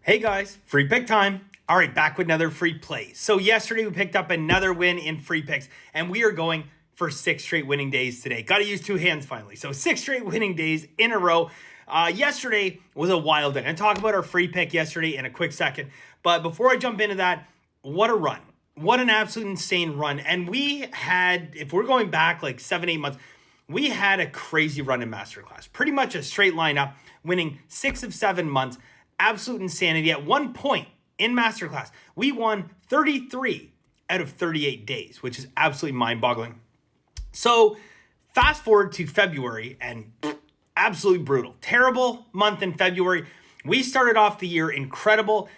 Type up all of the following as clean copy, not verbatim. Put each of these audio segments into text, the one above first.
Hey guys, free pick time. All right, back with another free play. So yesterday we picked up another win in free picks, and we are going for 6 straight winning days today. Got to use 2 hands finally. So 6 straight winning days in a row. Yesterday was a wild day. I'll talk about our free pick yesterday in a quick second. But before I jump into that, what a run. What an absolute insane run. And we had, if we're going back like 7-8 months, we had a crazy run in Masterclass. Pretty much a straight lineup, winning 6 of 7 months. Absolute insanity. At one point in Masterclass, we won 33 out of 38 days, which is absolutely mind-boggling. So fast forward to February, and absolutely brutal. Terrible month in February. We started off the year incredible,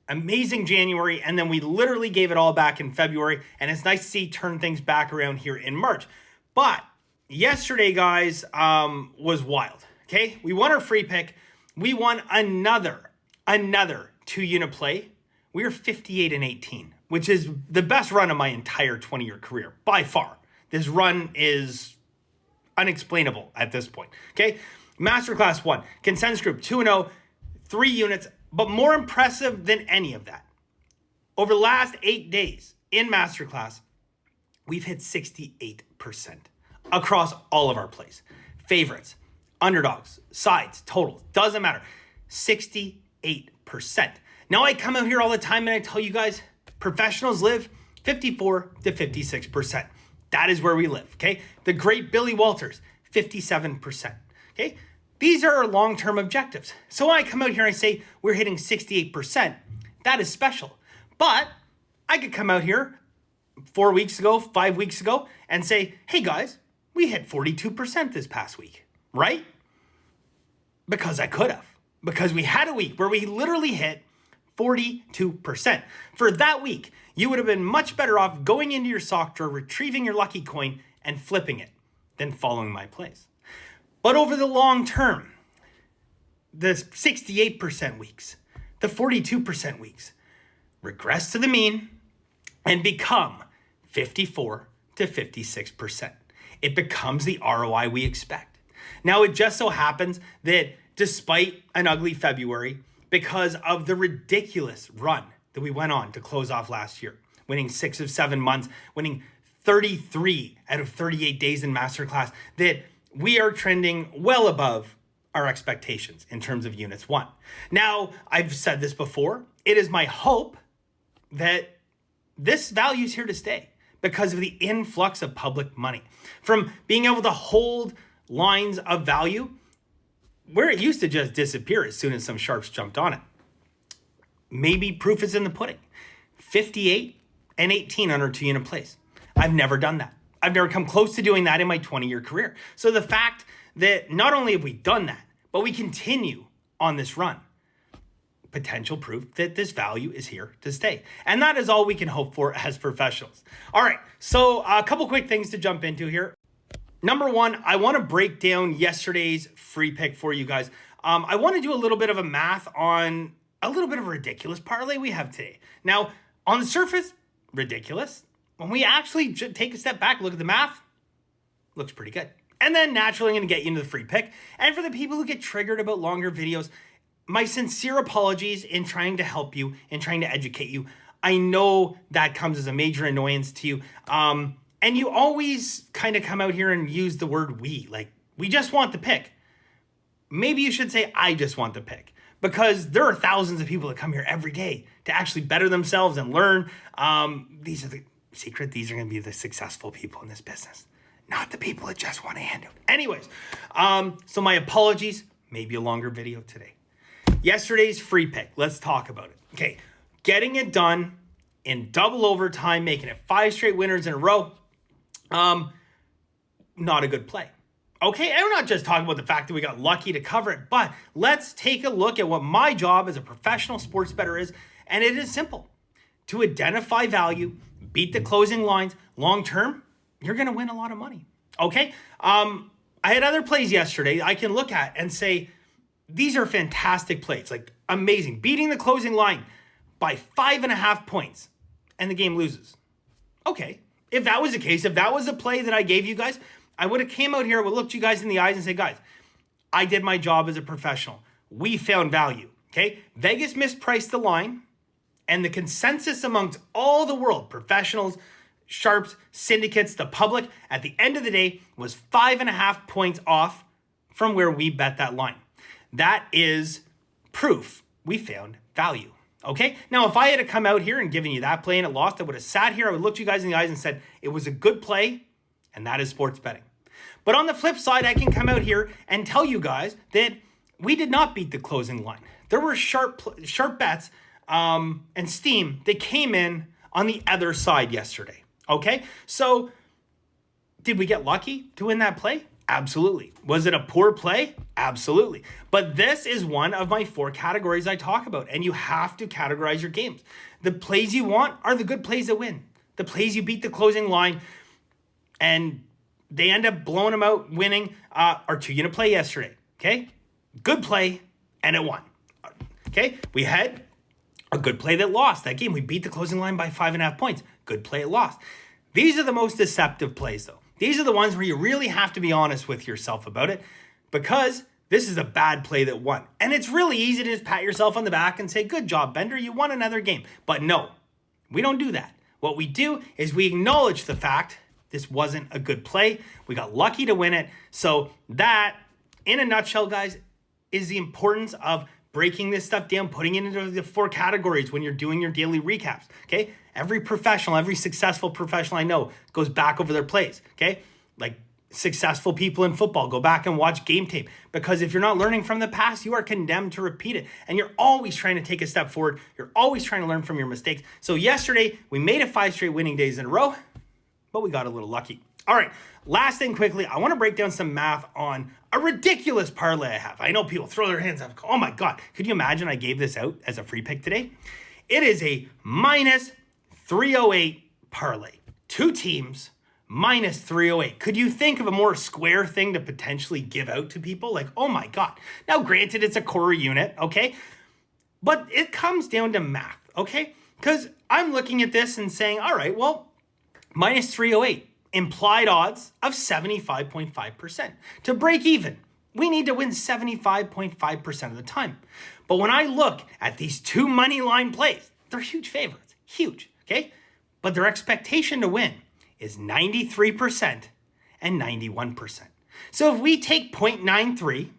amazing January, and then we literally gave it all back in February, and it's nice to see turn things back around here in March. But yesterday, guys, was wild, okay? We won our free pick. We won another 2-unit play. We were 58-18, which is the best run of my entire 20-year career, by far. This run is unexplainable at this point, okay? Masterclass 1, consensus group 2-0, 3 units, but more impressive than any of that. Over the last 8 days in Masterclass, we've hit 68% across all of our plays. Favorites, underdogs, sides, totals, doesn't matter. 68%. Now I come out here all the time and I tell you guys, professionals live 54 to 56%. That is where we live, okay? The great Billy Walters, 57%, okay? These are our long-term objectives. So when I come out here and I say we're hitting 68%, that is special. But I could come out here 4 weeks ago, 5 weeks ago, and say, hey guys, we hit 42% this past week, right? Because I could have. Because we had a week where we literally hit 42%. For that week, you would have been much better off going into your sock drawer, retrieving your lucky coin, and flipping it than following my plays. But over the long term, the 68% weeks, the 42% weeks, regress to the mean and become 54 to 56%. It becomes the ROI we expect. Now, it just so happens that despite an ugly February, because of the ridiculous run that we went on to close off last year, winning 6 of 7 months, winning 33 out of 38 days in Masterclass, that we are trending well above our expectations in terms of units won. Now, I've said this before, it is my hope that this value is here to stay because of the influx of public money. From being able to hold lines of value where it used to just disappear as soon as some sharps jumped on it. Maybe proof is in the pudding. 58-18 on our 2-unit plays. I've never done that. I've never come close to doing that in my 20-year career. So the fact that not only have we done that, but we continue on this run, potential proof that this value is here to stay. And that is all we can hope for as professionals. All right, so a couple quick things to jump into here. Number one, I want to break down yesterday's free pick for you guys. I want to do a little bit of a math on a little bit of a ridiculous parlay we have today. Now, on the surface, ridiculous. When we actually take a step back, look at the math, looks pretty good. And then naturally, I'm going to get you into the free pick. And for the people who get triggered about longer videos, my sincere apologies in trying to help you, in trying to educate you. I know that comes as a major annoyance to you. And you always kind of come out here and use the word we, like, we just want the pick. Maybe you should say, I just want the pick, because there are thousands of people that come here every day to actually better themselves and learn. These are the secret. These are going to be the successful people in this business, not the people that just want a handout. Anyways, so my apologies, maybe a longer video today. Yesterday's free pick, let's talk about it. Okay, getting it done in double overtime, making it 5 straight winners in a row. Not a good play. Okay, and we're not just talking about the fact that we got lucky to cover it, but let's take a look at what my job as a professional sports bettor is, and it is simple. To identify value, beat the closing lines, long term, you're going to win a lot of money. Okay, I had other plays yesterday I can look at and say, these are fantastic plays, like amazing. Beating the closing line by 5.5 points, and the game loses. Okay. If that was the case, if that was a play that I gave you guys, I would have came out here, would looked you guys in the eyes and said, guys, I did my job as a professional. We found value. Okay, Vegas mispriced the line, and the consensus amongst all the world, professionals, sharps, syndicates, the public, at the end of the day was 5.5 points off from where we bet that line. That is proof we found value. Okay, now if I had to come out here and given you that play and it lost, I would have sat here, I would look you guys in the eyes and said it was a good play, and that is sports betting. But on the flip side, I can come out here and tell you guys that we did not beat the closing line. There were sharp bets and steam that came in on the other side yesterday. Okay, so did we get lucky to win that play? Absolutely. Was it a poor play? Absolutely. But this is one of my 4 categories I talk about, and you have to categorize your games. The plays you want are the good plays that win. The plays you beat the closing line and they end up blowing them out, winning our 2-unit play yesterday. Okay, good play and it won. Okay, we had a good play that lost that game. We beat the closing line by 5.5 points. Good play, it lost. These are the most deceptive plays, though. These are the ones where you really have to be honest with yourself about it, because this is a bad play that won. And it's really easy to just pat yourself on the back and say, good job, Bender, you won another game. But no, we don't do that. What we do is we acknowledge the fact this wasn't a good play. We got lucky to win it. So that, in a nutshell, guys, is the importance of breaking this stuff down, putting it into the 4 categories when you're doing your daily recaps, okay? Every professional, every successful professional I know goes back over their plays, okay? Like successful people in football, go back and watch game tape, because if you're not learning from the past, you are condemned to repeat it. And you're always trying to take a step forward. You're always trying to learn from your mistakes. So yesterday, we made it 5 straight winning days in a row, but we got a little lucky. All right, last thing quickly, I want to break down some math on a ridiculous parlay I have. I know people throw their hands up. Oh my God, could you imagine I gave this out as a free pick today? It is a minus 308 parlay. 2 teams, minus 308. Could you think of a more square thing to potentially give out to people? Like, oh my God. Now, granted, it's a quarter unit, okay? But it comes down to math, okay? Because I'm looking at this and saying, all right, well, minus 308. Implied odds of 75.5%. To break even, we need to win 75.5% of the time. But when I look at these 2 money line plays, they're huge favorites, huge, okay? But their expectation to win is 93% and 91%. So if we take 0.93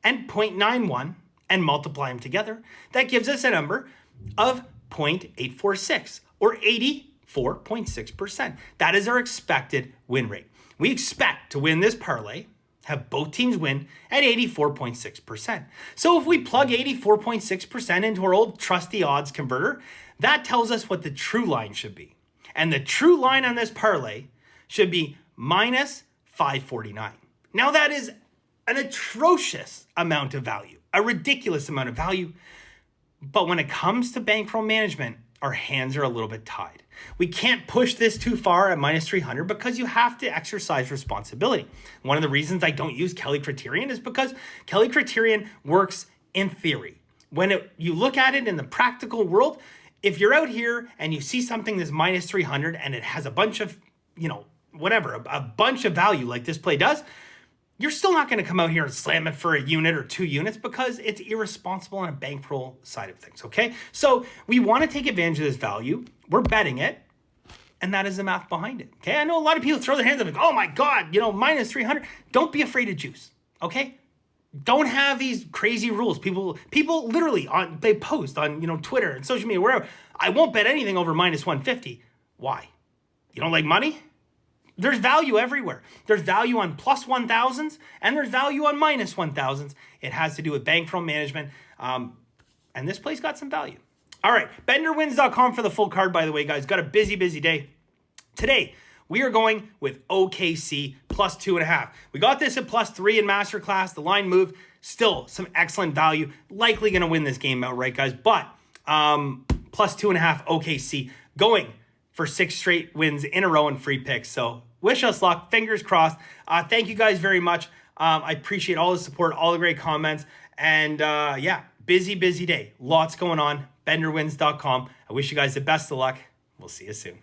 and 0.91 and multiply them together, that gives us a number of 0.846 or 84.6%. That is our expected win rate. We expect to win this parlay, have both teams win at 84.6%. So if we plug 84.6% into our old trusty odds converter, that tells us what the true line should be. And the true line on this parlay should be minus 549. Now that is an atrocious amount of value, a ridiculous amount of value. But when it comes to bankroll management, our hands are a little bit tied. We can't push this too far at minus 300 because you have to exercise responsibility. One of the reasons I don't use Kelly Criterion is because Kelly Criterion works in theory. When you look at it in the practical world, if you're out here and you see something that's minus 300 and it has a bunch of, a bunch of value like this play does, you're still not going to come out here and slam it for a unit or 2 units because it's irresponsible on a bankroll side of things, okay? So we want to take advantage of this value. We're betting it, and that is the math behind it, okay? I know a lot of people throw their hands up like, oh my God, minus 300. Don't be afraid of juice, okay? Don't have these crazy rules. People literally, they post on Twitter and social media, wherever, I won't bet anything over minus 150. Why? You don't like money? There's value everywhere. There's value on plus 1,000s and there's value on minus 1,000s. It has to do with bankroll management. And this play's got some value. All right, benderwins.com for the full card, by the way, guys. Got a busy day. Today, we are going with OKC plus 2.5. We got this at plus 3 in Masterclass. The line moved. Still some excellent value. Likely going to win this game outright, guys. But plus 2.5 OKC going for 6 straight wins in a row in free picks. So wish us luck. Fingers crossed. Thank you guys very much. I appreciate all the support, all the great comments. And busy day. Lots going on. benderwins.com. I wish you guys the best of luck. We'll see you soon.